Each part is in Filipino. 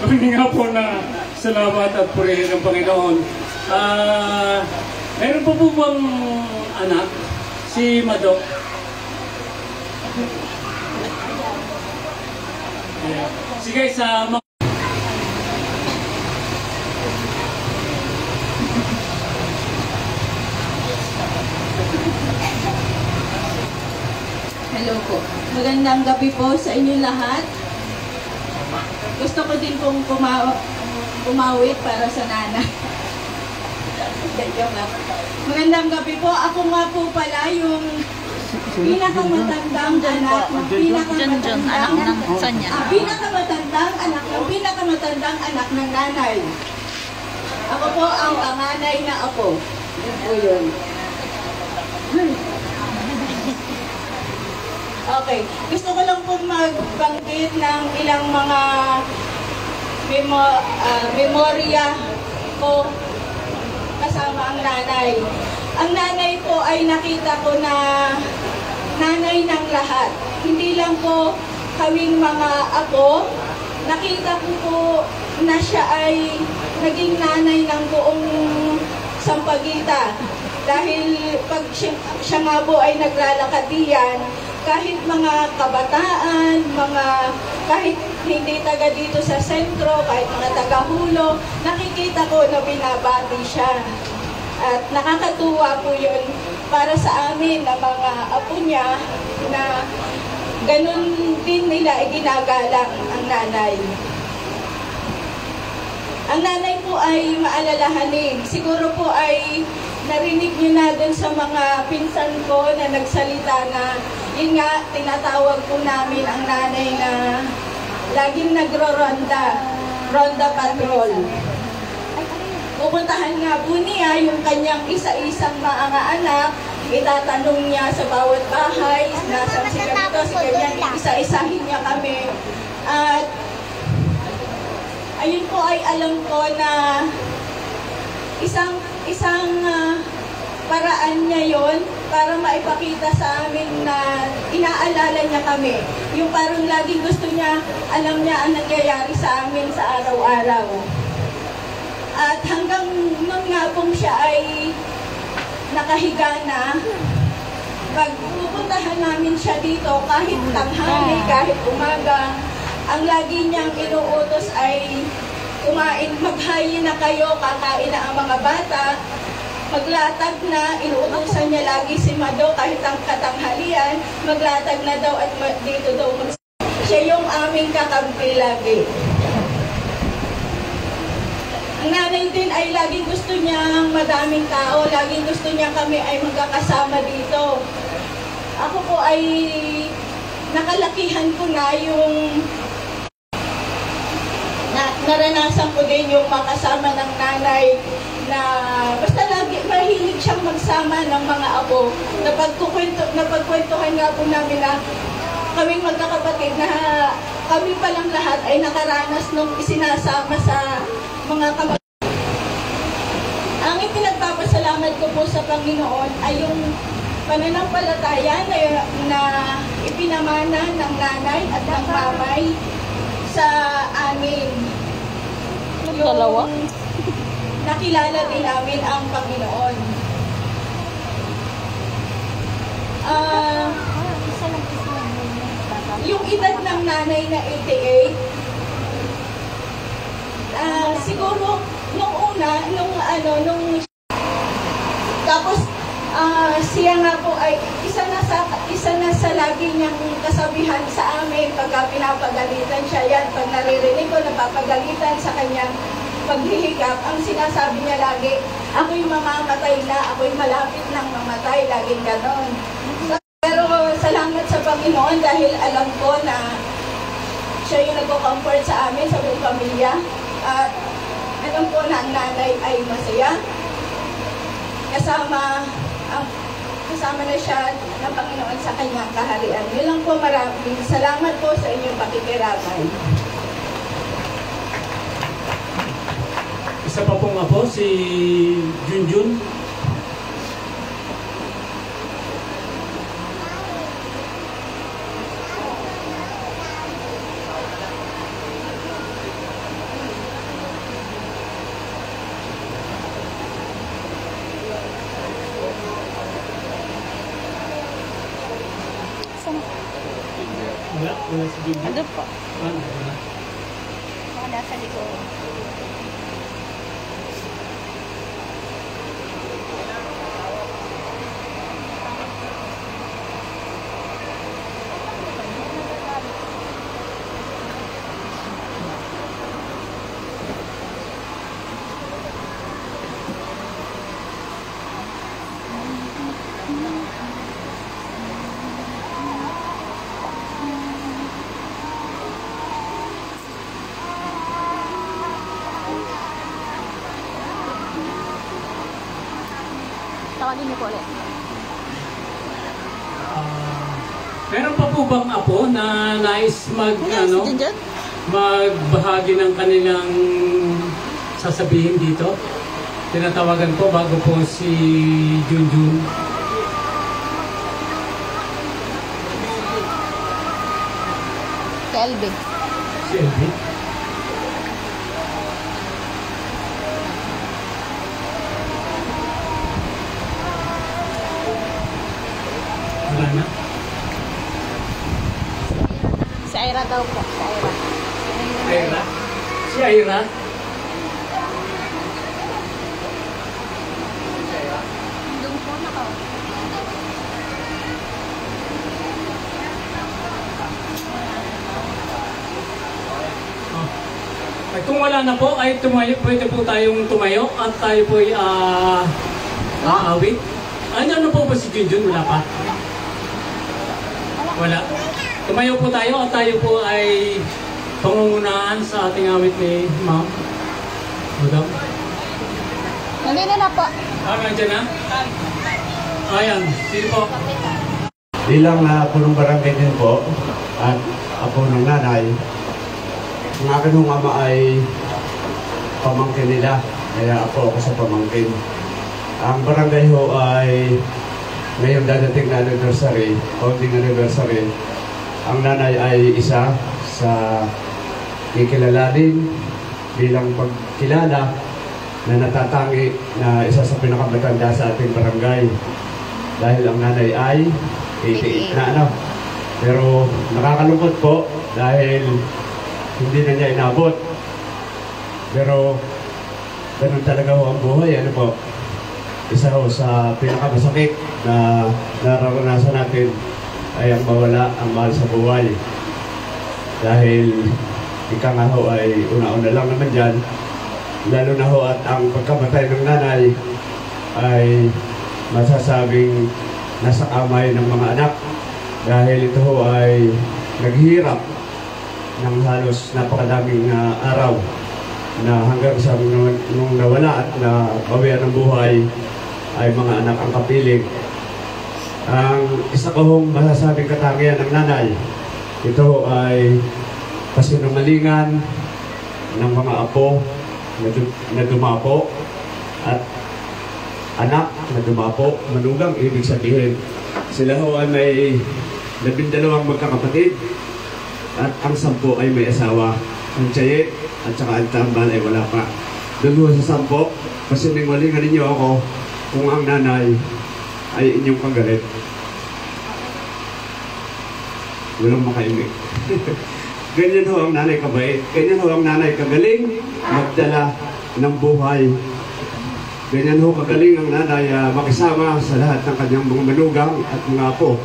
Hindi nga po na salamat at purihin ng Panginoon. Meron po po bang anak? Si Madok? Sige, sa hello po. Magandang gabi po sa inyo lahat. Gusto ko din pong kumawit para sa nanay. Magandang gabi po. Ako nga po pala yung pinakamatandang anak ng pinakamatandang anak ng nanay. Ako po ang panganay na apo. Yun po yun. Okay. Gusto ko lang po magbanggit ng ilang mga memorya ko kasama ang nanay. Ang nanay po ay nakita ko na nanay ng lahat. Hindi lang po kaming mga apo. Nakita ko po na siya ay naging nanay ng buong Sampaguita. Dahil pag siya nga po ay naglalakad diyan, kahit mga kabataan, kahit hindi taga dito sa sentro, kahit mga taga-Hulo, nakikita ko na binabati siya. At nakakatuwa po yun para sa amin na mga apo niya na ganun din nila ginagalang ang nanay. Ang nanay po ay maalalahanin. Siguro po ay narinig niyo na dun sa mga pinsan ko na nagsalita na yun nga, tinatawag po namin ang nanay na laging ronda patrol. Pupuntahan nga po niya yung kanyang isa-isang mga anak, itatanong niya sa bawat bahay, nasaan si ganito, si ganyan, isa-isahin niya kami. At ayun po ay alam ko na isang paraan niya yon para maipakita sa amin na inaalala niya kami. Yung parang laging gusto niya, alam niya ang nangyayari sa amin sa araw-araw. At hanggang nung nga pong siya ay nakahiga na, pag pupuntahan namin siya dito, kahit tanghali, kahit umaga, ang lagi niyang inuutos ay kumain, maghayin na kayo, kakain na ang mga bata. Maglatag na, inuutosan niya lagi si Mado kahit ang katanghalian, maglatag na daw at dito daw siya yung aming kakampi lagi. Ang nanay din ay laging gusto niya madaming tao, laging gusto niya kami ay magkakasama dito. Ako po ay nakalakihan ko na yung naranasan ko din yung makasama ng nanay na basta lagi mahilig siyang magsama ng mga apo. Napagkwentuhan nga po namin na kaming magkakapatid na kami palang lahat ay nakaranas nung isinasama sa mga kamag. Ang ipinagpapasalamat ko po sa Panginoon ay yung pananampalataya na ipinamana ng nanay at ng mamay sa amin. Yung nakilala din namin ang Panginoon. Yung edad ng nanay na 88, siguro nung una, tapos siya nga po ay isa na sa lagi niyang kasabihan sa amin pagka pinapagalitan siya yan. Pag naririnig ko napapagalitan sa kanyang paghihigap, ang sinasabi niya lagi, ako'y mamamatay na, ako'y malapit ng mamatay, laging ganon. Pero salamat sa Panginoon dahil alam ko na siya yung nagko-comfort sa amin, sa buong pamilya. At alam ko na ang nanay ay masaya. Kasama na siya ng Panginoon sa kanyang kaharian. Yun lang po, maraming salamat po sa inyong pakikiramay. Isa pa pong ako, si Junjun. Wala si Bibi. Ano po? Wala. Mga nasa likod. Tawagin niyo po ulit. Meron pa po bang apo na nais magbahagi ng kanilang sasabihin dito? Tinatawagan po bago po si Junjun. Kelby. Si Elvie. Wala na? Si Ira daw po. Si Ira. Aira? Si Aira? Doon po na ka. Ay, kung wala na po, ay pwede po tayong tumayo at tayo po ay aawit. Ano po ba si Junjun? Wala pa? Wala. Tumayo po tayo at tayo po ay pangungunahan sa ating awit ni Ma'am. Madam? Nandito na po. Nandiyan na? Ayan, sige po. Bilang punong barangay din po at apo ng nanay, ang akin ng ama ay pamangkin nila, kaya apo ako sa pamangkin. Ang barangay ho ay ngayong dadating na anniversary, founding anniversary. Ang nanay ay isa sa kikilalanin bilang pagkilala na natatangi na isa sa pinakamatanda sa ating barangay. Dahil ang nanay ay 88 na ano. Pero nakakalungkot po dahil hindi na niya inabot. Pero ganun talaga ho ang buhay. Ano po? Isa ho sa pinakamasakit na nararanasan natin ay ang mawala ang mahal sa buhay. Dahil ika nga ho ay una-una lang naman dyan. Lalo na ho at ang pagkamatay ng nanay ay masasabing nasa kamay ng mga anak. Dahil ito ho ay naghihirap ng halos napakadaming araw na hanggang sa nung nawala at na bawian ng buhay ay mga anak ang kapiling. Ang isa ko hong masasabing katangian ng nanay, ito ay pasinungalingan ng mga apo na dumapo at anak na dumapo, manugang ibig sabihin. Sila ho ay may 12 magkakapatid at ang 10 ay may asawa. Ang tiyayet at saka ang tambal ay wala pa. Doon ho sa 10, pasinungalingan ninyo ako kung ang nanay ay inyong kagalit. Walang makaimik. Ganyan ho ang nanay kabait. Ganyan ho ang nanay kagaling magdala ng buhay. Ganyan ho kagaling ang nanay makisama sa lahat ng kanyang mga manugang at mga apo.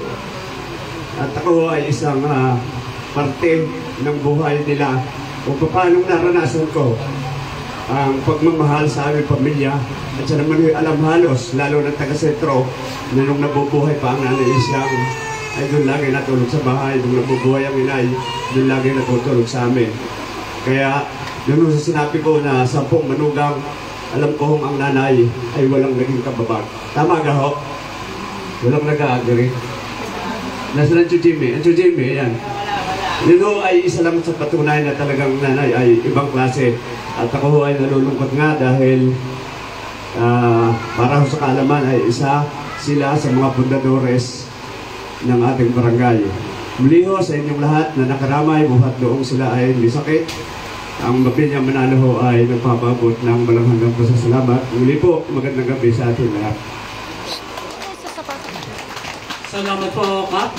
At ako ho ay isang parte ng buhay nila kung paano naranasan ko ang pagmamahal sa aming pamilya. At siya naman ho'y alam halos, lalo ng taga-sentro, na nung nabubuhay pa ang nanay siyang ay doon lagi natulog sa bahay. Nung nabubuhay ang inay, doon lagi natutulog sa amin. Kaya doon sa sinabi ko na 10 manugang, alam ko ang nanay ay walang naging kababag. Tama ka ho? Walang nag-agree. Nasa Ancho Jimmy? Ancho Jimmy, yan. Yun ho ay isa lang sa patunay na talagang nanay ay ibang klase. At ako ho ay nalulungkot nga dahil para ho sa kaalaman ay isa sila sa mga fundadores ng ating barangay. Muli ho sa inyong lahat na nakaramay, buhat doong sila ay may sakit. Ang Mapilya Manalo ho ay nagpapabot ng walang hanggang pasasalamat. Muli po, magandang gabi sa ating lahat. Salamat po, Kap.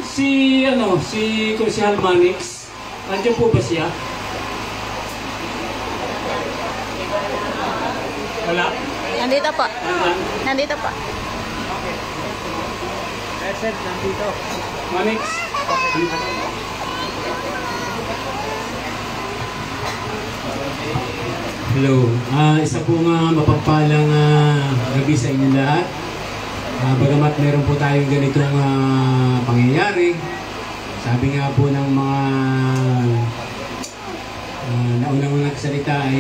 si Kusihal Manix, nandiyan po ba siya? Wala? Nandito po. Nandiyan? Nandito po. Manix? Hello. Isa po nga mapagpalang gabi sa inyo lahat. Bagamat meron po tayong ganitong pangyayari, sabi nga po ng mga naunang nagsalita ay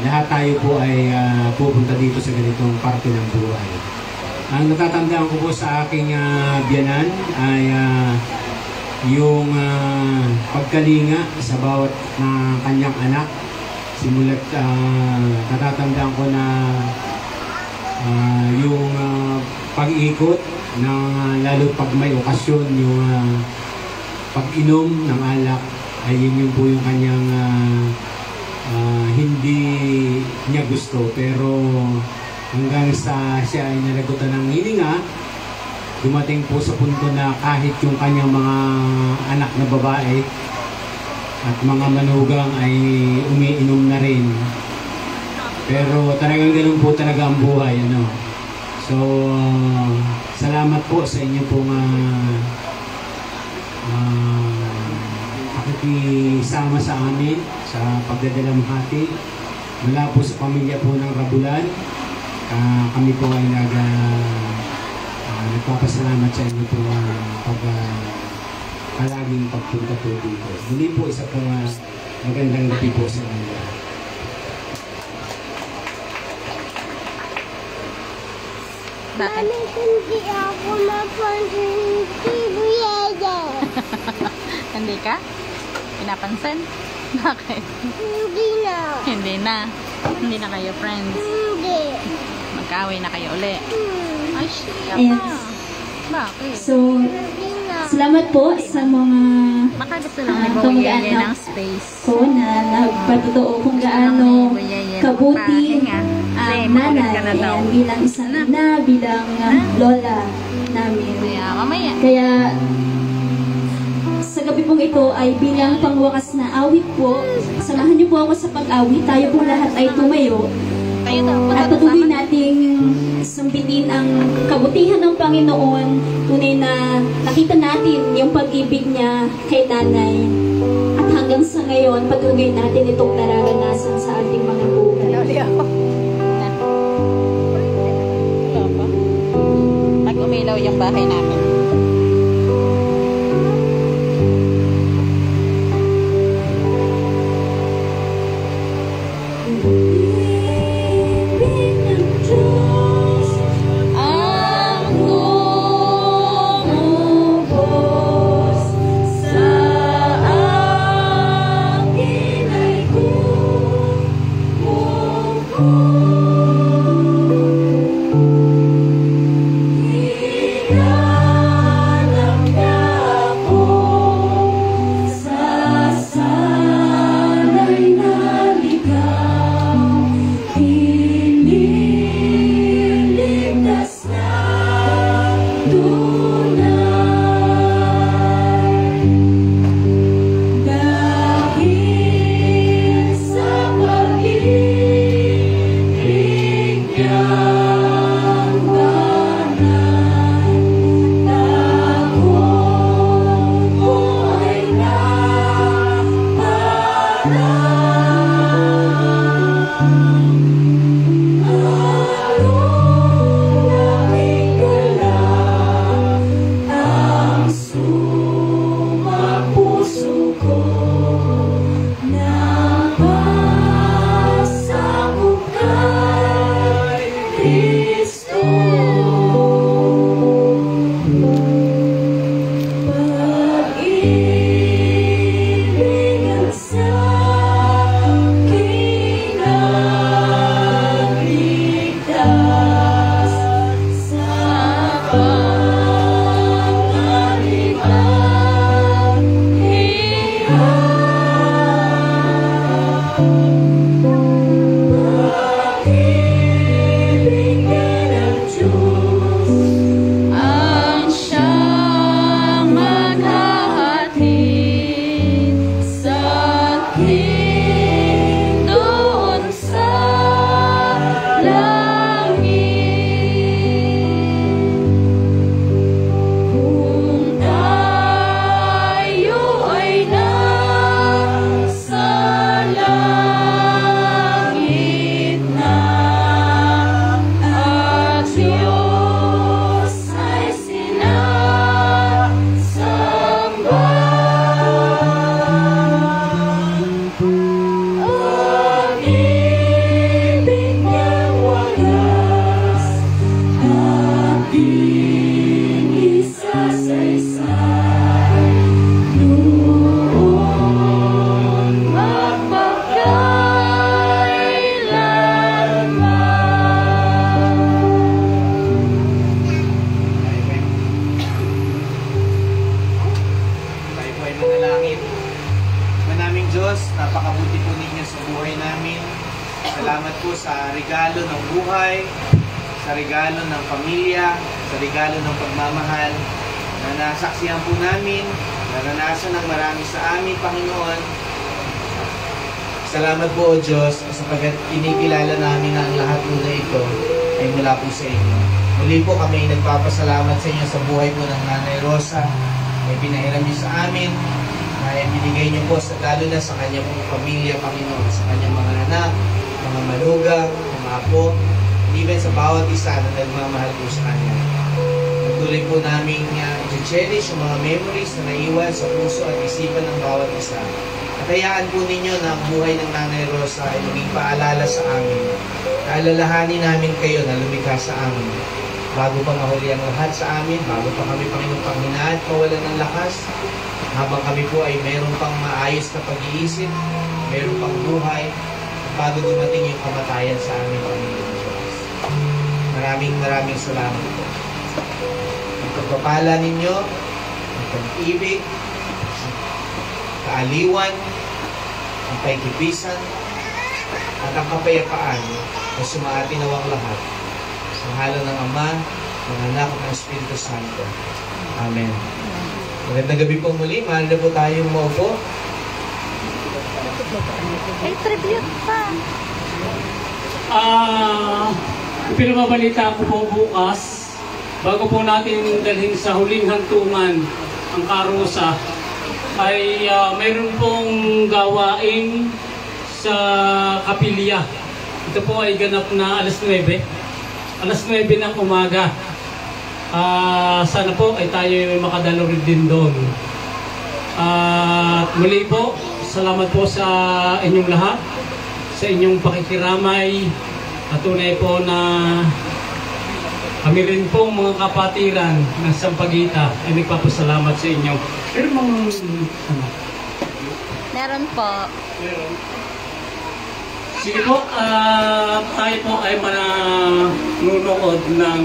lahat tayo po ay pupunta dito sa ganitong parte ng buhay. Ang natatandaan ko po sa aking biyanan ay yung pagkalinga sa bawat kanyang anak. Simulat natatandaan ko na yung pag-ikot ng lalo pag may okasyon, yung pag-inom ng alak ay yun po yung kanyang hindi niya gusto, pero hanggang sa siya ay nalagutan ng hininga, dumating po sa punto na kahit yung kanyang mga anak na babae at mga manugang ay umiinom na rin. Pero talagang ganun po talaga ang buhay, ano. So, salamat po sa inyo pong pakikisama sa amin sa pagdadalamhati mula po sa pamilya po ng Rabulan. Kami po ay nagpapasalamat sa inyo po palaging pagpunta po dito. Muli po isa pong magandang gabi po sa inyo. Bakit? Hindi ako napansin si Buyaya. Hindi ka? Pinapansin? Bakit? Hindi na. Hindi na. Hindi na kayo friends. Hindi. Magkaaway na kayo uli. Ay, siya Yes. pa. Bakit? So, Hindi na. salamat po sa mga Baka gusto lang ni kung Boyeye gaano ng space. ko na nagpatotoo kung gaano kabuti ang nanay and bilang isang ina, bilang lola namin. Kaya mamaya. Kaya sa gabi pong ito ay bilang pangwakas na awit po, samahan niyo po ako sa pag-awit. Tayo pong lahat ay tumayo. Tayo daw. At patuloy nating sambitin ang kabutihan ng Panginoon. Tunay na nakita natin yung pag-ibig niya kay nanay. At hanggang sa ngayon, patuloy natin itong nararanasan sa ating mga buhay. Wala pa. Nag-umilaw yung bahay namin. Ang umubos sa akin ay kumukulo. manalangin. Manaming Diyos, napakabuti po ninyo sa buhay namin. Salamat po sa regalo ng buhay, sa regalo ng pamilya, sa regalo ng pagmamahal na nasaksihan po namin, naranasan ng marami sa amin, Panginoon. Salamat po, O Diyos, sapagkat kinikilala namin na ang lahat po na ito ay mula po sa inyo. Muli po kami nagpapasalamat sa inyo sa buhay po ng Nanay Rosa. May pinahiram niyo sa amin, na binigay niyo po lalo na sa kanyang pamilya, Panginoon, sa kanyang mga anak, mga manugang, mga apo, even sa bawat isa na nagmamahal po sa kanya. Patuloy po namin i-cherish yung mga memories na naiwan sa puso at isipan ng bawat isa. At hayaan po ninyo na ang buhay ng Nanay Rosa ay maging paalala sa amin. Kaalalahanin namin kayo na lumikha sa amin. Bago pa mahuli ang lahat sa amin, bago pa kami, Panginoon, panghinaan, mawalan ng lakas, habang kami po ay mayroon pang maayos na pag-iisip, mayroon pang buhay, bago dumating yung kamatayan sa amin, Panginoon Diyos. Maraming salamat po. Ang pagpapala ninyo, ang pag-ibig, ang kaaliwan, ang paikipisan, at ang kapayapaan na sumaatin nawang lahat. Sa ngalan ng Ama, ng Anak, at ng Espiritu Santo. Amen. Magandang gabi po muli. Mahal na po tayong maupo. Ay, tribute pa. Pinababalita ko po bukas, bago po natin dalhin sa huling hantungan ang karusa, ay mayroon pong gawain sa kapilya. Ito po ay ganap na alas 9 ng umaga. Sana po ay tayo makadalo rin din doon. At muli po, salamat po sa inyong lahat, sa inyong pakikiramay. At tunay po na kami rin pong mga kapatiran ng Sampaguita ay nagpapasalamat sa inyo. Pero mga Meron po. sige po, tayo po ay manunood ng